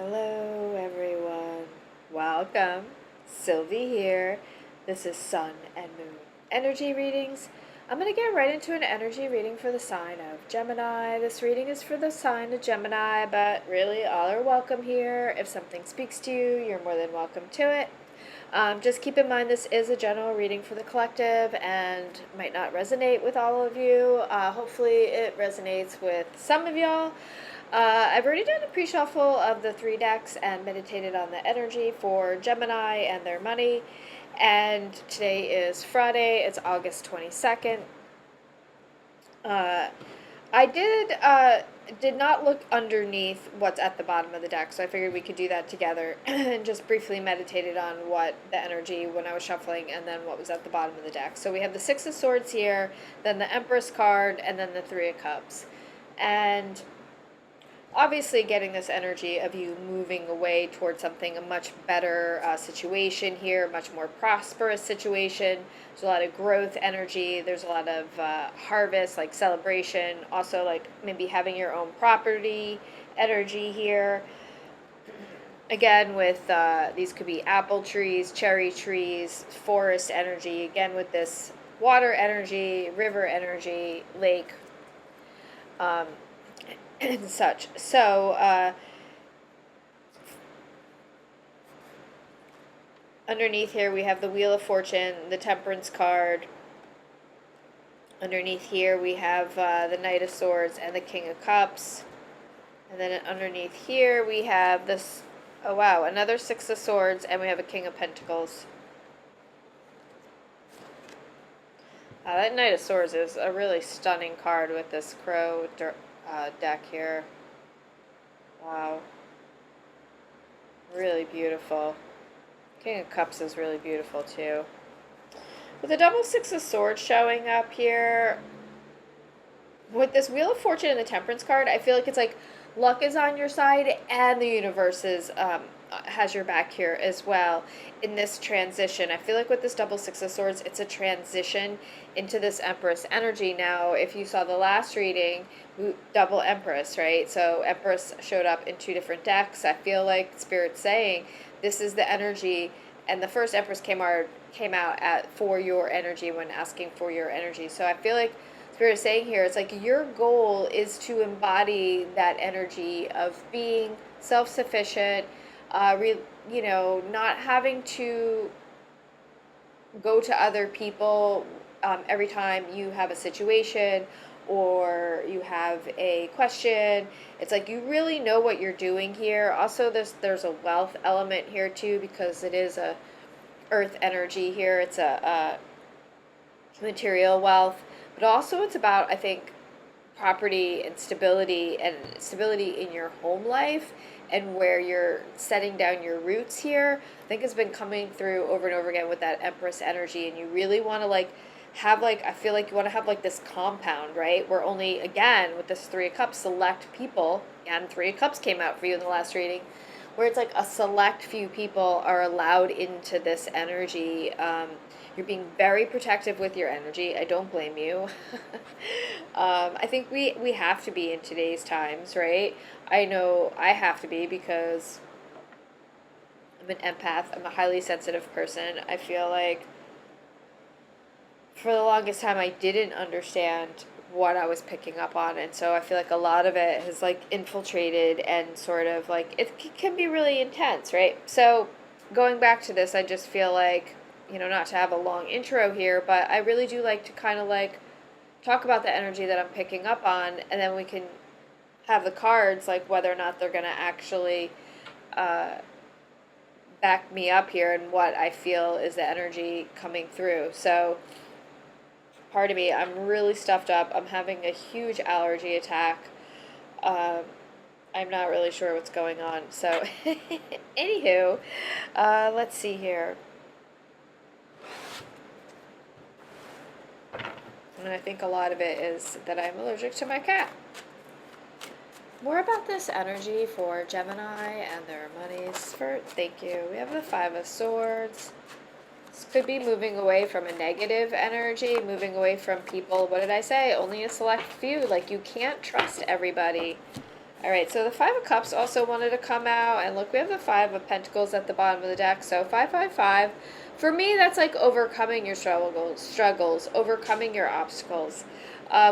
Hello, everyone. Welcome. Sylvie here. This is Sun and Moon energy readings. I'm going to get right into an energy reading for the sign of Gemini. This reading is for the sign of Gemini, but really all are welcome here. If something speaks to you, you're more than welcome to it. Just keep in mind this is a general reading for the collective and might not resonate with all of you. Hopefully it resonates with some of y'all. I've already done a pre-shuffle of the 3 decks and meditated on the energy for Gemini and their money. And today is Friday. It's August 22nd. I did not look underneath what's at the bottom of the deck, so I figured we could do that together and just briefly meditated on what the energy when I was shuffling and then what was at the bottom of the deck. So we have the 6 of Swords here, then the Empress card, and then the 3 of Cups. And obviously getting this energy of you moving away towards something, a much better situation here, much more prosperous situation. There's a lot of growth energy. There's a lot of harvest, like celebration. Also, like maybe having your own property energy here. Again, with these could be apple trees, cherry trees, forest energy. Again, with this water energy, river energy, lake. And such. So, underneath here we have the Wheel of Fortune, the Temperance card. Underneath here we have the Knight of Swords and the King of Cups. And then underneath here we have this, oh wow, another 6 of Swords, and we have a King of Pentacles. That Knight of Swords is a really stunning card with this crow deck here. Wow. Really beautiful. King of Cups is really beautiful too. With the double 6 of Swords showing up here, with this Wheel of Fortune and the Temperance card, I feel like it's like luck is on your side and the universe is has your back here as well in this transition. I feel like with this double 6 of Swords, it's a transition into this Empress energy. Now, if you saw the last reading, double Empress, right? So Empress showed up in 2 different decks. I feel like Spirit's saying this is the energy, and the first Empress came out for your energy when asking for your energy. So I feel like Spirit is saying here, it's like your goal is to embody that energy of being self-sufficient, not having to go to other people every time you have a situation or you have a question. It's like you really know what you're doing here. Also, there's a wealth element here too, because it is a earth energy here. It's a material wealth, but also it's about, I think, property and stability in your home life and where you're setting down your roots here. I think it's been coming through over and over again with that Empress energy, and you really want to I feel like you want to have like this compound, right? Where only, again, with this 3 of Cups, select people, and 3 of Cups came out for you in the last reading, where it's like a select few people are allowed into this energy. You're being very protective with your energy. I don't blame you. I think we have to be in today's times, right? I know I have to be because I'm an empath. I'm a highly sensitive person. I feel like for the longest time I didn't understand what I was picking up on, and so I feel like a lot of it has like infiltrated and sort of like it can be really intense, right? So going back to this, I just feel like, not to have a long intro here, but I really do like to kind of like talk about the energy that I'm picking up on, and then we can have the cards, like whether or not they're going to actually back me up here and what I feel is the energy coming through. So part of me, I'm really stuffed up. I'm having a huge allergy attack. I'm not really sure what's going on. So anywho, let's see here. And I think a lot of it is that I'm allergic to my cat. More about this energy for Gemini and their monies. Thank you. We have the 5 of Swords. This could be moving away from a negative energy, moving away from people. What did I say? Only a select few. Like, you can't trust everybody. All right, so the Five of Cups also wanted to come out, and look, we have the Five of Pentacles at the bottom of the deck. So 555, for me, that's like overcoming your struggles, overcoming your obstacles.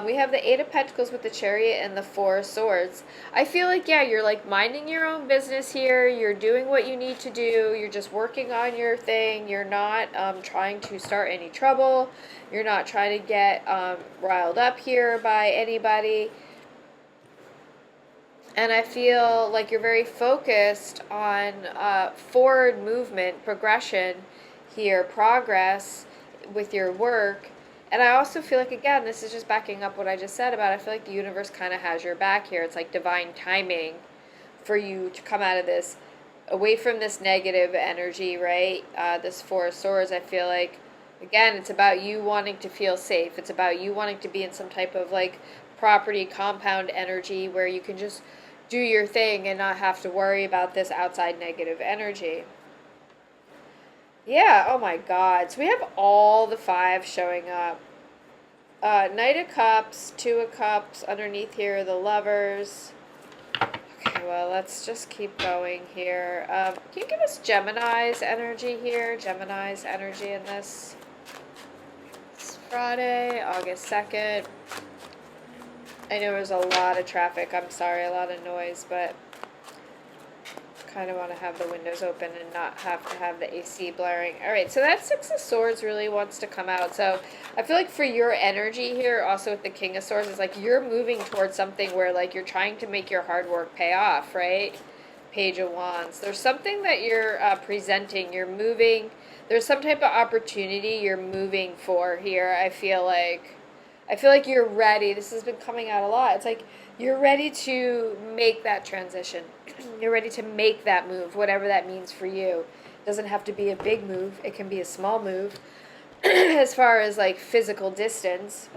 We have the Eight of Pentacles with the Chariot and the Four of Swords. I feel like, yeah, you're like minding your own business here. You're doing what you need to do. You're just working on your thing. You're not trying to start any trouble. You're not trying to get riled up here by anybody. And I feel like you're very focused on forward movement, progression here, progress with your work. And I also feel like, again, this is just backing up what I just said about, I feel like the universe kind of has your back here. It's like divine timing for you to come out of this, away from this negative energy, right? This Four of Swords, I feel like, again, it's about you wanting to feel safe. It's about you wanting to be in some type of like property compound energy where you can just do your thing and not have to worry about this outside negative energy. Yeah, oh my God. So we have all the five showing up. Knight of Cups, Two of Cups, underneath here, the Lovers. Okay, well, let's just keep going here. Can you give us Gemini's energy here? Gemini's energy in this. It's Friday, August 2nd. I know there's a lot of traffic. I'm sorry, a lot of noise, but kind of want to have the windows open and not have to have the AC blaring. All right, so that Six of Swords really wants to come out. So I feel like for your energy here, also with the King of Swords, it's like you're moving towards something where like you're trying to make your hard work pay off, right? Page of Wands. There's something that you're presenting. You're moving. There's some type of opportunity you're moving for here. I feel like you're ready. This has been coming out a lot. It's like you're ready to make that transition. You're ready to make that move, whatever that means for you. It doesn't have to be a big move. It can be a small move as far as like physical distance.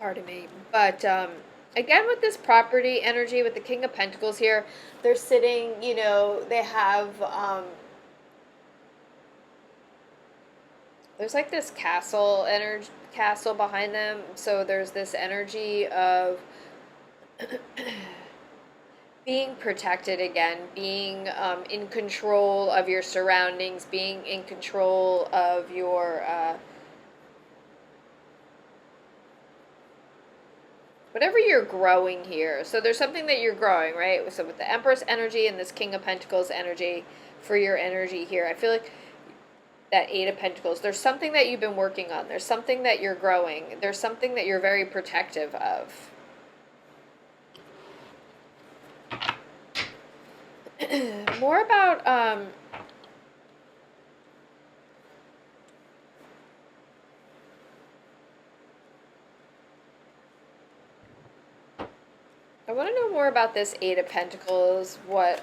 Pardon me. But again, with this property energy, with the King of Pentacles here, they're sitting, you know, they have... there's like this castle behind them, so there's this energy of being protected again, being in control of your surroundings, being in control of your whatever you're growing here. So there's something that you're growing, right? So with the Empress energy and this King of Pentacles energy for your energy here, I feel like that Eight of Pentacles, there's something that you've been working on. There's something that you're growing. There's something that you're very protective of. More about I want to know more about this Eight of Pentacles, what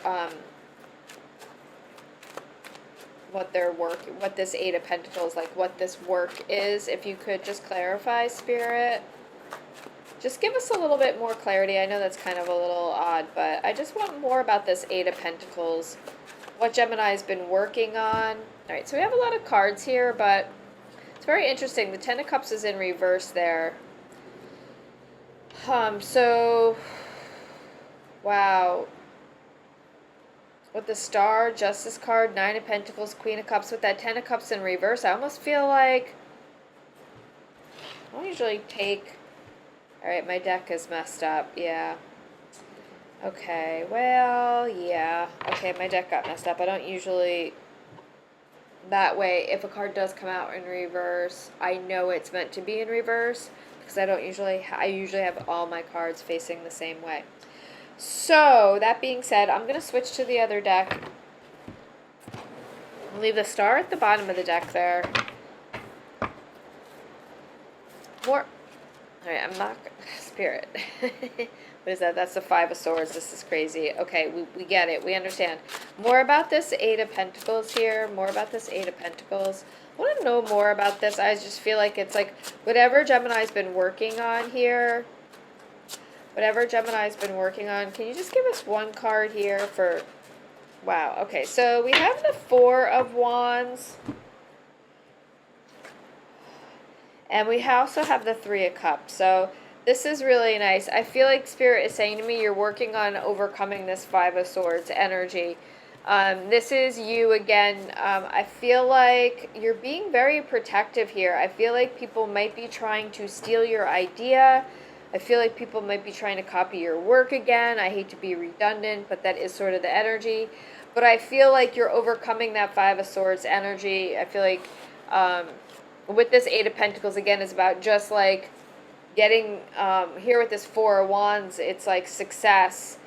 this Eight of Pentacles, like what this work is. If you could just clarify, Spirit. Just give us a little bit more clarity. I know that's kind of a little odd, but I just want more about this Eight of Pentacles. What Gemini's been working on. Alright, so we have a lot of cards here, but it's very interesting. The Ten of Cups is in reverse there. So, wow. With the Star, Justice card, Nine of Pentacles, Queen of Cups, with that Ten of Cups in reverse, I almost feel like... I don't usually take... Alright, my deck is messed up, yeah. Okay, well, yeah. Okay, my deck got messed up. I don't usually... That way, if a card does come out in reverse, I know it's meant to be in reverse, because I usually have all my cards facing the same way. So, that being said, I'm going to switch to the other deck. I'll leave the Star at the bottom of the deck there. More... Alright, I'm not... Spirit. What is that? That's the Five of Swords. This is crazy. Okay, we get it. We understand. More about this Eight of Pentacles here. More about this Eight of Pentacles. I want to know more about this. I just feel like it's like whatever Gemini's been working on here... Whatever Gemini's been working on. Can you just give us one card here for... Wow. Okay, so we have the Four of Wands. And we also have the Three of Cups. So This is really nice. I feel like Spirit is saying to me, you're working on overcoming this Five of Swords energy. This is you again. I feel like you're being very protective here. I feel like people might be trying to steal your idea. I feel like people might be trying to copy your work again. I hate to be redundant, but that is sort of the energy. But I feel like you're overcoming that Five of Swords energy. I feel like with this Eight of Pentacles, again, is about just like getting here with this Four of Wands. It's like success,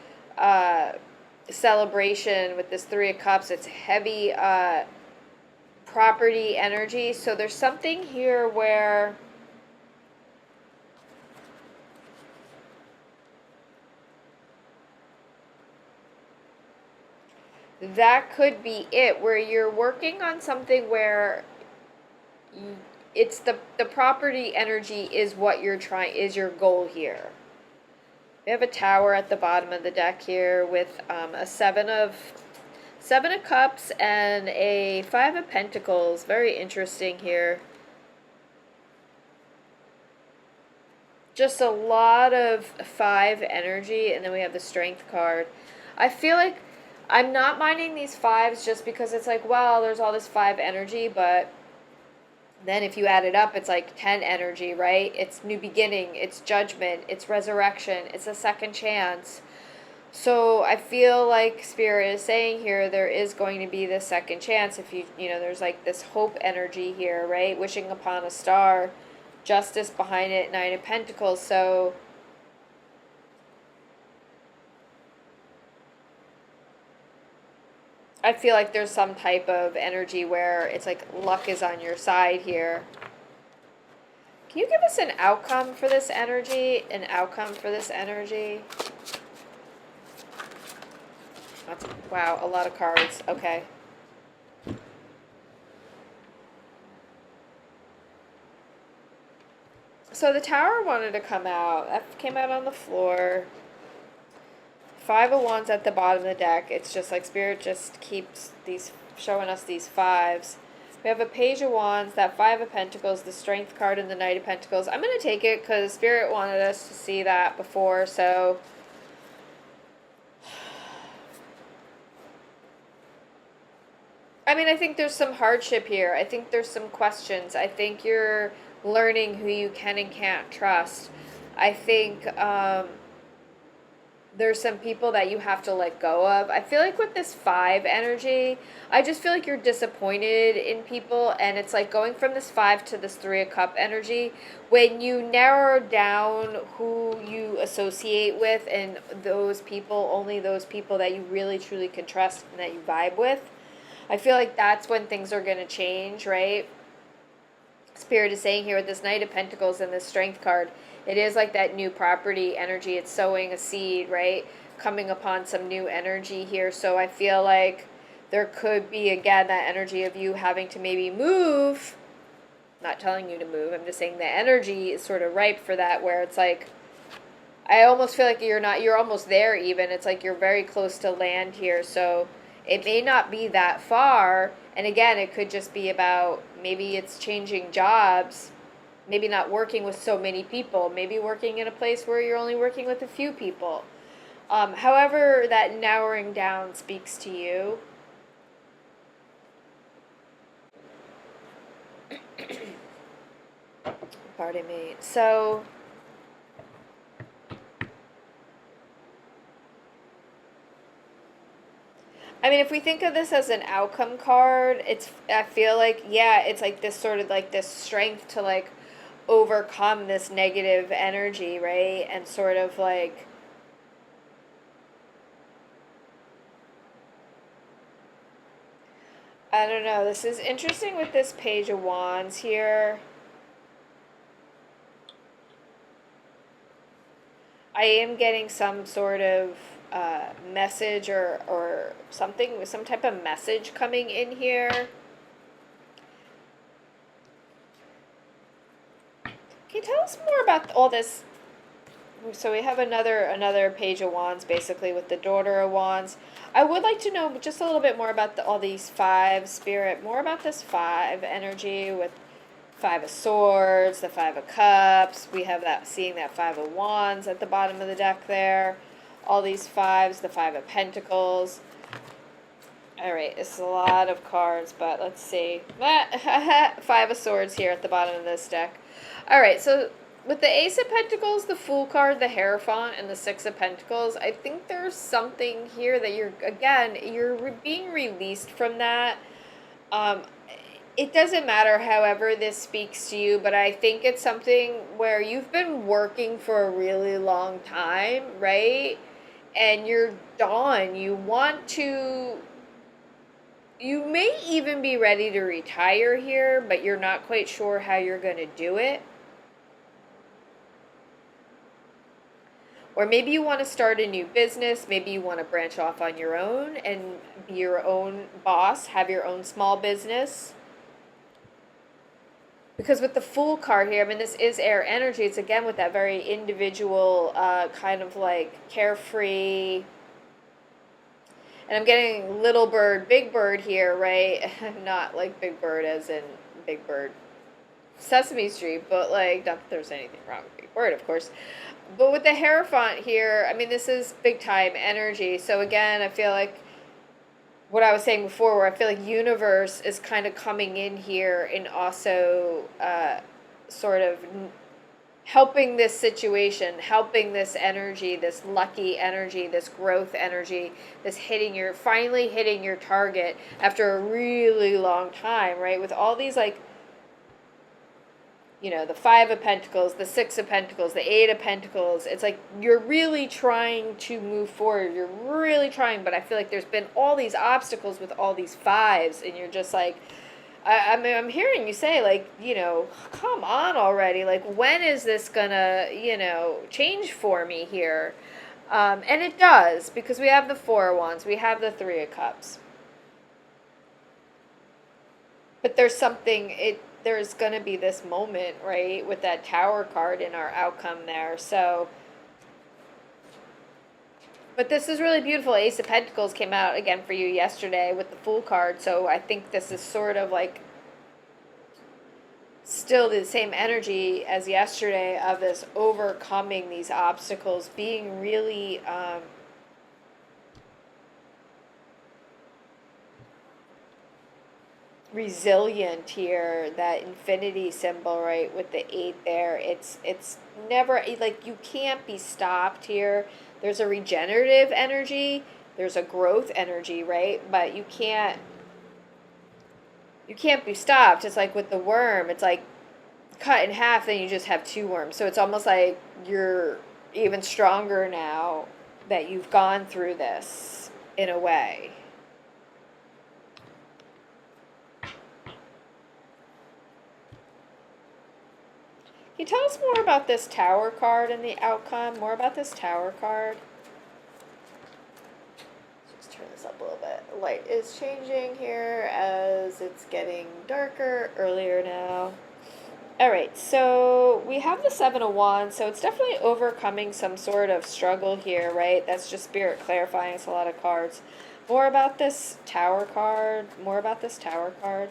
celebration. With this Three of Cups, it's heavy property energy. So there's something here where that could be it, where you're working on something where it's the property energy is what you're trying, is your goal here. We have a Tower at the bottom of the deck here with a Seven of Cups and a Five of Pentacles. Very interesting here. Just a lot of five energy, and then we have the Strength card. I feel like I'm not minding these fives just because it's like, well, there's all this five energy, but then if you add it up, it's like 10 energy, right? It's new beginning, it's judgment, it's resurrection, it's a second chance. So I feel like Spirit is saying here there is going to be this second chance if you know, there's like this hope energy here, right? Wishing upon a star, Justice behind it, Nine of Pentacles. So I feel like there's some type of energy where it's like luck is on your side here. Can you give us an outcome for this energy? An outcome for this energy? That's, wow, a lot of cards. Okay. So the Tower wanted to come out. That came out on the floor. Five of Wands at the bottom of the deck. It's just like Spirit just keeps these showing us these fives. We have a Page of Wands, that Five of Pentacles, the Strength card, and the Knight of Pentacles. I'm going to take it because Spirit wanted us to see that before, so I mean, I think there's some hardship here. I think there's some questions. I think you're learning who you can and can't trust. I think there's some people that you have to let go of. I feel like with this five energy, I just feel like you're disappointed in people, and it's like going from this five to this Three of Cup energy. When you narrow down who you associate with and those people, only those people that you really truly can trust and that you vibe with, I feel like that's when things are going to change, right? Spirit is saying here with this Knight of Pentacles and this Strength card, it is like that new property energy. It's sowing a seed, right? Coming upon some new energy here. So I feel like there could be, again, that energy of you having to maybe move. Not telling you to move. I'm just saying the energy is sort of ripe for that, where it's like, I almost feel like you're almost there even. It's like you're very close to land here. So it may not be that far. And again, it could just be about maybe it's changing jobs, maybe not working with so many people, maybe working in a place where you're only working with a few people. However, that narrowing down speaks to you. Pardon me. So I mean, if we think of this as an outcome card, I feel like, yeah, it's like this sort of like this strength to like overcome this negative energy, right? And sort of like, I don't know, this is interesting with this Page of Wands here. I am getting some sort of message or something with some type of message coming in here. Can you tell us more about all this? So we have another Page of Wands, basically, with the Daughter of Wands. I would like to know just a little bit more about all these five, Spirit, more about this five energy with Five of Swords, the Five of Cups. We have that, seeing that Five of Wands at the bottom of the deck there. All these fives, the Five of Pentacles. All right, it's a lot of cards, but let's see. Five of Swords here at the bottom of this deck. All right, so with the Ace of Pentacles, the Fool card, the Hierophant, and the Six of Pentacles, I think there's something here that you're being released from that. It doesn't matter however this speaks to you, but I think it's something where you've been working for a really long time, right? And you're done. You may even be ready to retire here, but you're not quite sure how you're going to do it. Or maybe you want to start a new business. Maybe you want to branch off on your own and be your own boss, have your own small business. Because with the Fool card here, I mean, this is air energy. It's again with that very individual, kind of like carefree. And I'm getting little bird, big bird here, right? Not like Big Bird as in Big Bird Sesame Street, but like, not that there's anything wrong with Big Bird, of course. But with the Hierophant here, I mean, this is big time energy. So again, I feel like what I was saying before, where I feel like universe is kind of coming in here and also sort of helping this situation, helping this energy, this lucky energy, this growth energy, this finally hitting your target after a really long time, right? With all these, like, you know, the Five of Pentacles, the Six of Pentacles, the Eight of Pentacles. It's like you're really trying to move forward. You're really trying, but I feel like there's been all these obstacles with all these fives, and you're just like, I mean, I'm hearing you say, like, you know, come on already. Like, when is this gonna, you know, change for me here? And it does, because we have the Four of Wands, we have the Three of Cups. But there's going to be this moment, right, with that Tower card in our outcome there. So, but this is really beautiful. Ace of Pentacles came out again for you yesterday with the Fool card. So I think this is sort of like still the same energy as yesterday of this overcoming these obstacles, being really resilient here. That infinity symbol, right, with the 8 there, it's never, like, you can't be stopped here. There's a regenerative energy, there's a growth energy, right? But you can't be stopped. It's like with the worm, it's like cut in half, then you just have 2 worms. So it's almost like you're even stronger now that you've gone through this in a way. Can you tell us more about this Tower card and the outcome? More about this Tower card. Let's just turn this up a little bit. The light is changing here as it's getting darker earlier now. All right, so we have the Seven of Wands, so it's definitely overcoming some sort of struggle here, right? That's just Spirit clarifying. It's a lot of cards. More about this Tower card. More about this Tower card.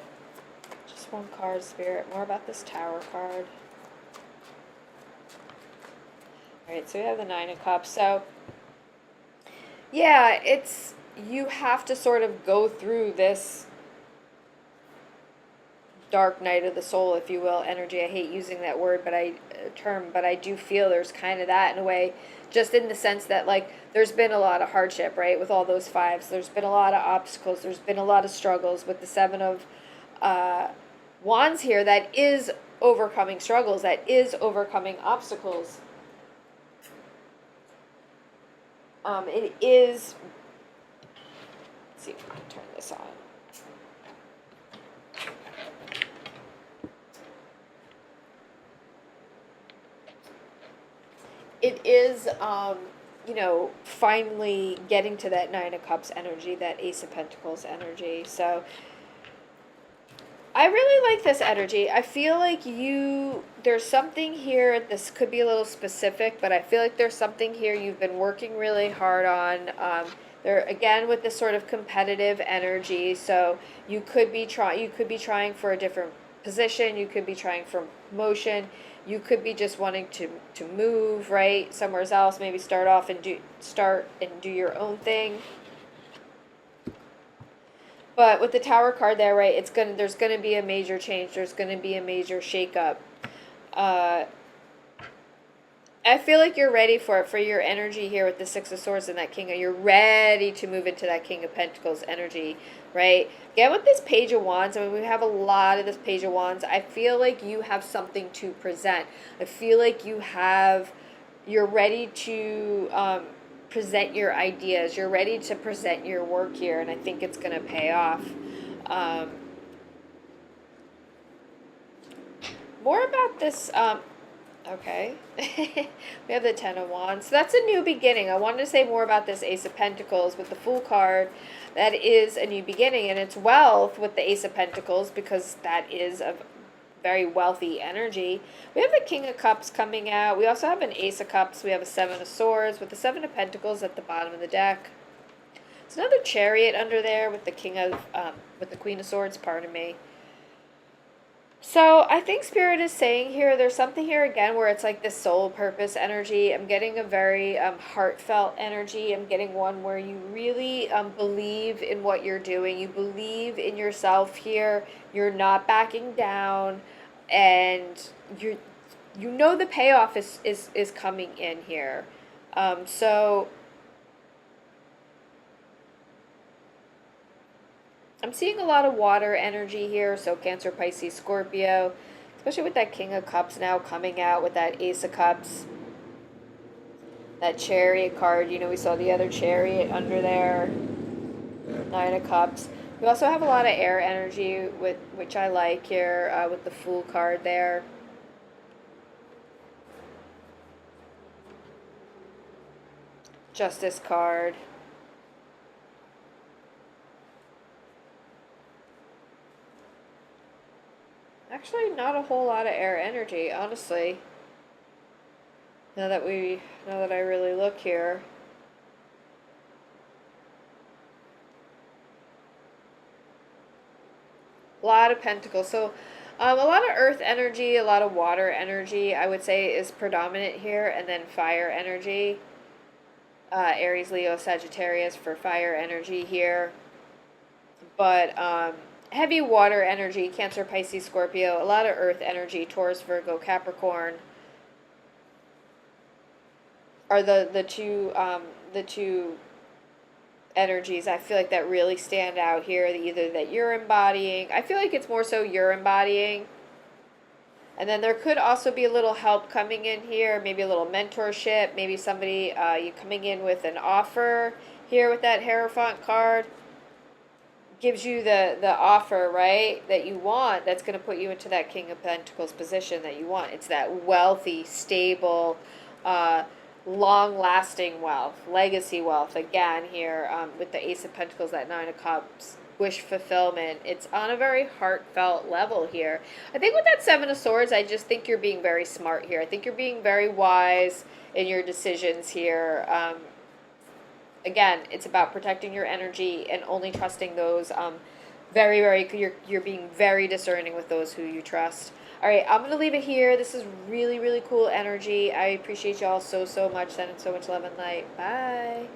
Just one card, Spirit. More about this Tower card. All right, so we have the Nine of Cups. So, yeah, you have to sort of go through this dark night of the soul, if you will, energy. I hate using that word, but I do feel there's kind of that in a way, just in the sense that, like, there's been a lot of hardship, right, with all those fives. There's been a lot of obstacles. There's been a lot of struggles with the Seven of Wands here. That is overcoming struggles. That is overcoming obstacles. It is, let's see if we can turn this on. It is, you know, finally getting to that Nine of Cups energy, that Ace of Pentacles energy. So I really like this energy. I feel like there's something here, this could be a little specific, but I feel like there's something here you've been working really hard on. There, again, with this sort of competitive energy, so you could be trying for a different position, you could be trying for promotion, you could be just wanting to move, right, somewhere else, maybe start and do your own thing. But with the Tower card there, right, there's gonna be a major change, there's gonna be a major shakeup. I feel like you're ready for it, for your energy here with the Six of Swords and that King. You're ready to move into that King of Pentacles energy, right? Again, with this Page of Wands, I mean, we have a lot of this Page of Wands. I feel like you have something to present. I feel like you're ready to present your ideas. You're ready to present your work here, and I think it's going to pay off. More about this... Okay. We have the Ten of Wands. So that's a new beginning. I wanted to say more about this Ace of Pentacles with the Fool card. That is a new beginning, and it's wealth with the Ace of Pentacles because that is a very wealthy energy. We have the King of Cups coming out. We also have an Ace of Cups. We have a Seven of Swords with the Seven of Pentacles at the bottom of the deck. There's another Chariot under there with the with the Queen of Swords, pardon me. So I think Spirit is saying here, there's something here again where it's like this soul purpose energy. I'm getting a very heartfelt energy. I'm getting one where you really believe in what you're doing. You believe in yourself here. You're not backing down, and you know the payoff is coming in here. So I'm seeing a lot of water energy here, so Cancer, Pisces, Scorpio, especially with that King of Cups now coming out with that Ace of Cups. That Chariot card, you know, we saw the other Chariot under there. Nine of Cups. We also have a lot of air energy, which I like here, with the Fool card there. Justice card. Actually, not a whole lot of air energy, honestly. Now that I really look here. A lot of Pentacles. So, a lot of earth energy, a lot of water energy, I would say, is predominant here, and then fire energy. Aries, Leo, Sagittarius for fire energy here. But, heavy water energy, Cancer, Pisces, Scorpio, a lot of earth energy, Taurus, Virgo, Capricorn are the two energies I feel like that really stand out here, either that you're embodying. I feel like it's more so you're embodying. And then there could also be a little help coming in here, maybe a little mentorship, maybe somebody you coming in with an offer here with that Hierophant card. Gives you the offer, right, that you want, that's going to put you into that King of Pentacles position that you want. It's that wealthy, stable, long-lasting wealth, legacy wealth, again, here with the Ace of Pentacles, that Nine of Cups, wish fulfillment. It's on a very heartfelt level here. I think with that Seven of Swords, I just think you're being very smart here. I think you're being very wise in your decisions here. Again, it's about protecting your energy and only trusting those you're being very discerning with those who you trust. All right, I'm going to leave it here. This is really, really cool energy. I appreciate y'all so much. Sending so much love and light. Bye.